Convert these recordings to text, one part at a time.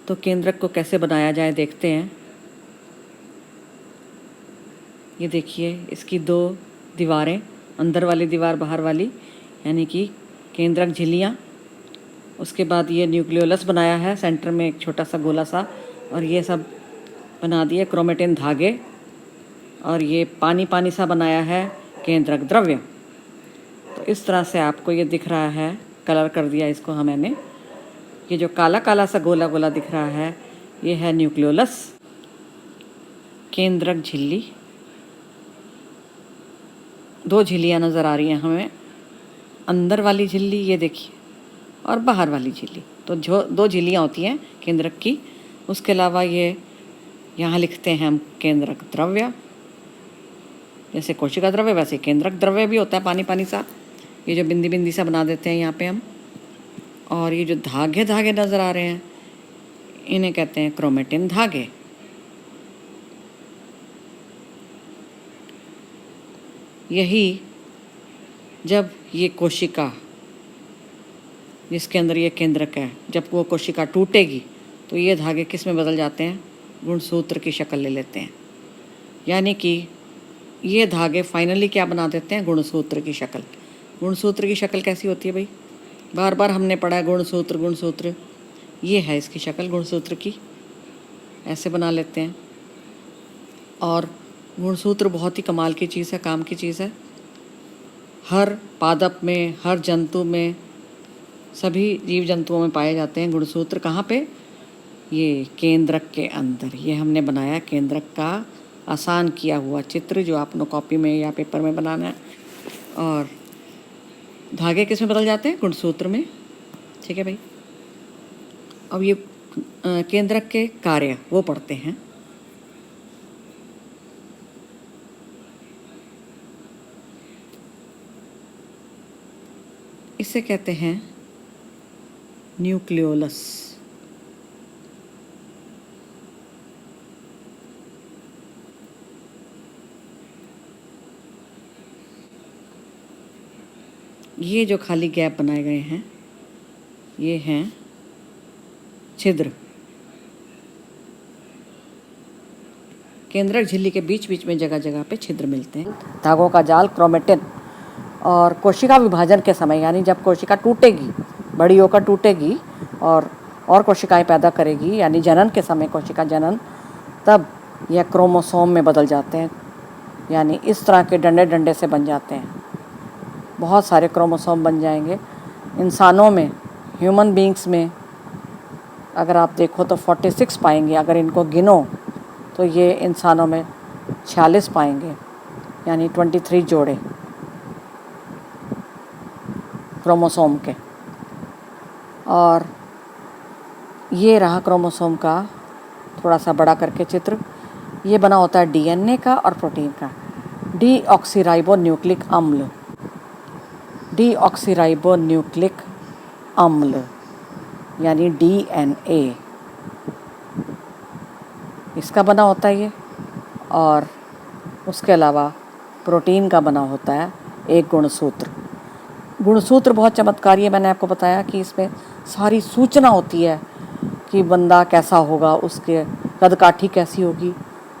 तो केंद्रक को कैसे बनाया जाए देखते हैं। ये देखिए, इसकी दो दीवारें, अंदर वाली दीवार बाहर वाली, यानी कि केंद्रक झिल्लियाँ। उसके बाद ये न्यूक्लियोलस बनाया है, सेंटर में एक छोटा सा गोला सा, और ये सब बना दिए क्रोमेटिन धागे, और ये पानी पानी सा बनाया है केंद्रक द्रव्य। तो इस तरह से आपको ये दिख रहा है, कलर कर दिया इसको मैंने। ये जो काला काला सा गोला गोला दिख रहा है, ये है न्यूक्लियोलस, केंद्रक झिल्ली। दो झिल्लियाँ नज़र आ रही हैं हमें, अंदर वाली झिल्ली ये देखिए, और बाहर वाली झिल्ली। तो जो दो झिल्लियाँ होती हैं केंद्रक की। उसके अलावा ये यहाँ लिखते हैं हम केंद्रक द्रव्य। जैसे कोशिका द्रव्य वैसे केंद्रक द्रव्य भी होता है, पानी पानी सा। ये जो बिंदी बिंदी सा बना देते हैं यहाँ पे हम। और ये जो धागे धागे नज़र आ रहे हैं, इन्हें कहते हैं क्रोमेटिन धागे। यही जब ये कोशिका, जिसके अंदर ये केंद्रक है, जब वो कोशिका टूटेगी तो ये धागे किस में बदल जाते हैं? गुणसूत्र की शक्ल ले लेते हैं। यानी कि ये धागे फाइनली क्या बना देते हैं? गुणसूत्र की शक्ल। गुणसूत्र की शक्ल कैसी होती है भाई? बार बार हमने पढ़ा है गुणसूत्र गुणसूत्र। ये है इसकी शक्ल गुणसूत्र की, ऐसे बना लेते हैं। और गुणसूत्र बहुत ही कमाल की चीज़ है, काम की चीज़ है। हर पादप में, हर जंतु में, सभी जीव जंतुओं में पाए जाते हैं गुणसूत्र। कहाँ पे? ये केंद्रक के अंदर। ये हमने बनाया केंद्रक का आसान किया हुआ चित्र, जो आपने कॉपी में या पेपर में बनाना है। और धागे किस में बदल जाते हैं? गुणसूत्र में। ठीक है भाई। अब ये केंद्रक के कार्य वो पढ़ते हैं। इसे कहते हैं न्यूक्लियोलस। ये जो खाली गैप बनाए गए हैं, ये हैं छिद्र। केंद्रक झिल्ली के बीच बीच में जगह जगह पे छिद्र मिलते हैं। धागों का जाल क्रोमेटिन। और कोशिका विभाजन के समय, यानी जब कोशिका टूटेगी, बड़ी होकर टूटेगी और कोशिकाएं पैदा करेगी, यानी जनन के समय, कोशिका जनन, तब यह क्रोमोसोम में बदल जाते हैं। यानी इस तरह के डंडे डंडे से बन जाते हैं। बहुत सारे क्रोमोसोम बन जाएंगे। इंसानों में, ह्यूमन बींग्स में अगर आप देखो तो 46 पाएंगे। अगर इनको गिनो तो ये इंसानों में 46 पाएंगे, यानी 23 जोड़े क्रोमोसोम के। और ये रहा क्रोमोसोम का थोड़ा सा बड़ा करके चित्र। ये बना होता है डीएनए का और प्रोटीन का। डीऑक्सीराइबोन्यूक्लिक अम्ल, डीऑक्सीराइबोन्यूक्लिक अम्ल यानी डीएनए, इसका बना होता है ये। और उसके अलावा प्रोटीन का बना होता है एक गुणसूत्र। गुणसूत्र बहुत चमत्कारी है। मैंने आपको बताया कि इसमें सारी सूचना होती है कि बंदा कैसा होगा, उसके कदकाठी कैसी होगी,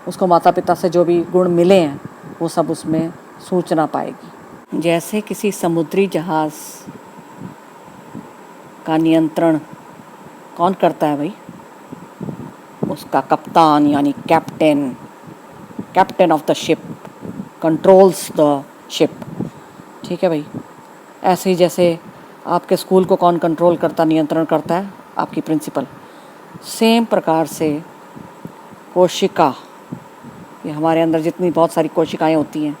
उसको माता पिता से जो भी गुण मिले हैं वो सब उसमें सूचना पाएगी। जैसे किसी समुद्री जहाज़ का नियंत्रण कौन करता है भाई? उसका कप्तान, यानी captain. Captain of the ship controls the ship. ठीक है भाई। ऐसे ही जैसे आपके स्कूल को कौन कंट्रोल करता, नियंत्रण करता है? आपकी प्रिंसिपल। सेम प्रकार से कोशिका, ये हमारे अंदर जितनी बहुत सारी कोशिकाएं होती हैं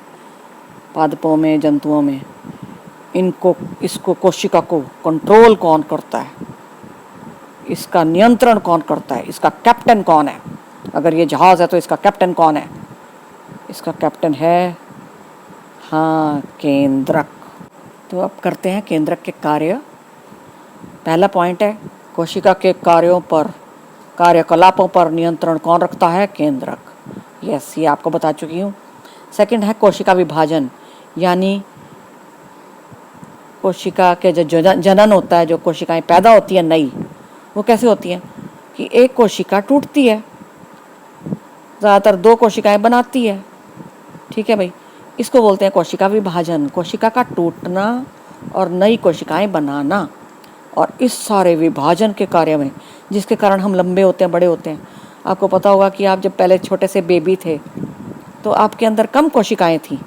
पादपों में, जंतुओं में, इसको कोशिका को कंट्रोल कौन करता है, इसका नियंत्रण कौन करता है, इसका कैप्टन कौन है? अगर ये जहाज़ है तो इसका कैप्टन कौन है? इसका कैप्टन है, हाँ, केंद्रक। तो अब करते हैं केंद्रक के कार्य। पहला पॉइंट है कोशिका के कार्यों पर, कार्यकलापों पर नियंत्रण कौन रखता है? केंद्रक। यस, ये आपको बता चुकी हूँ। सेकंड है कोशिका विभाजन, यानी कोशिका के जो जनन होता है, जो कोशिकाएं पैदा होती हैं नई, वो कैसे होती हैं? कि एक कोशिका टूटती है, ज़्यादातर 2 कोशिकाएं बनाती है। ठीक है भाई, इसको बोलते हैं कोशिका विभाजन, कोशिका का टूटना और नई कोशिकाएं बनाना। और इस सारे विभाजन के कार्य में, जिसके कारण हम लंबे होते हैं, बड़े होते हैं। आपको पता होगा कि आप जब पहले छोटे से बेबी थे तो आपके अंदर कम कोशिकाएं थी,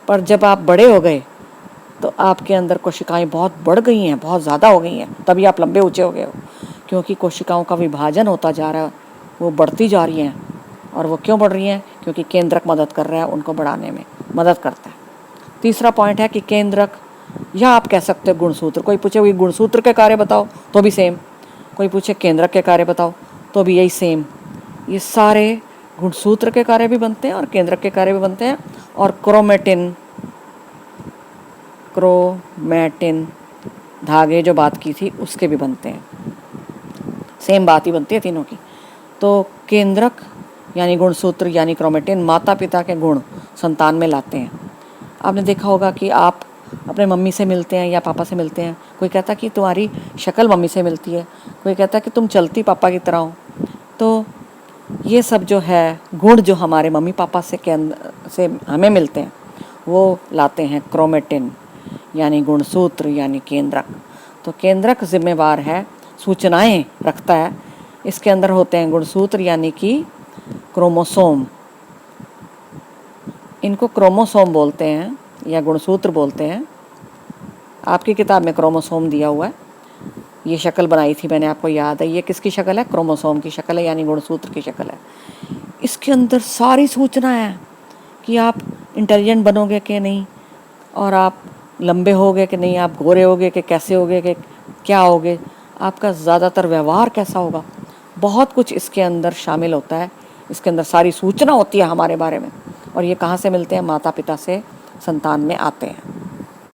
पर जब आप बड़े हो गए तो आपके अंदर कोशिकाएं बहुत बढ़ गई हैं, बहुत ज़्यादा हो गई हैं, तभी आप लंबे ऊंचे हो गए हो। क्योंकि कोशिकाओं का विभाजन होता जा रहा है, वो बढ़ती जा रही हैं। और वो क्यों बढ़ रही हैं? क्योंकि केंद्रक मदद कर रहा है, उनको बढ़ाने में मदद करता है। तीसरा पॉइंट है कि केंद्रक, या आप कह सकते हो गुणसूत्र। कोई पूछे वही गुणसूत्र के कार्य बताओ तो भी सेम, कोई पूछे केंद्रक के कार्य बताओ तो भी यही सेम। ये सारे गुणसूत्र के कार्य भी बनते हैं और केंद्रक के कार्य भी बनते हैं। और क्रोमेटिन धागे जो बात की थी उसके भी बनते हैं, सेम बात ही बनती है तीनों की। तो केंद्रक यानी गुणसूत्र यानी क्रोमेटिन माता पिता के गुण संतान में लाते हैं। आपने देखा होगा कि आप अपने मम्मी से मिलते हैं या पापा से मिलते हैं, कोई कहता कि तुम्हारी शक्ल मम्मी से मिलती है, कोई कहता कि तुम चलती पापा की तरह हो। तो ये सब जो है गुण जो हमारे मम्मी पापा से हमें मिलते हैं, वो लाते हैं क्रोमेटिन यानी गुणसूत्र यानी केंद्रक। तो केंद्रक जिम्मेवार है, सूचनाएं रखता है। इसके अंदर होते हैं गुणसूत्र यानी कि क्रोमोसोम, इनको क्रोमोसोम बोलते हैं या गुणसूत्र बोलते हैं। आपकी किताब में क्रोमोसोम दिया हुआ है, ये शक्ल बनाई थी मैंने, आपको याद है। ये किसकी शक्ल है? क्रोमोसोम की शक्ल है, यानी गुणसूत्र की शक्ल है। इसके अंदर सारी सूचना है कि आप इंटेलिजेंट बनोगे कि नहीं, और आप लंबे होगे कि नहीं, आप गोरे होगे कि कैसे होगे, कि क्या होगे, आपका ज़्यादातर व्यवहार कैसा होगा, बहुत कुछ इसके अंदर शामिल होता है। इसके अंदर सारी सूचना होती है हमारे बारे में। और ये कहाँ से मिलते हैं? माता पिता से संतान में आते हैं।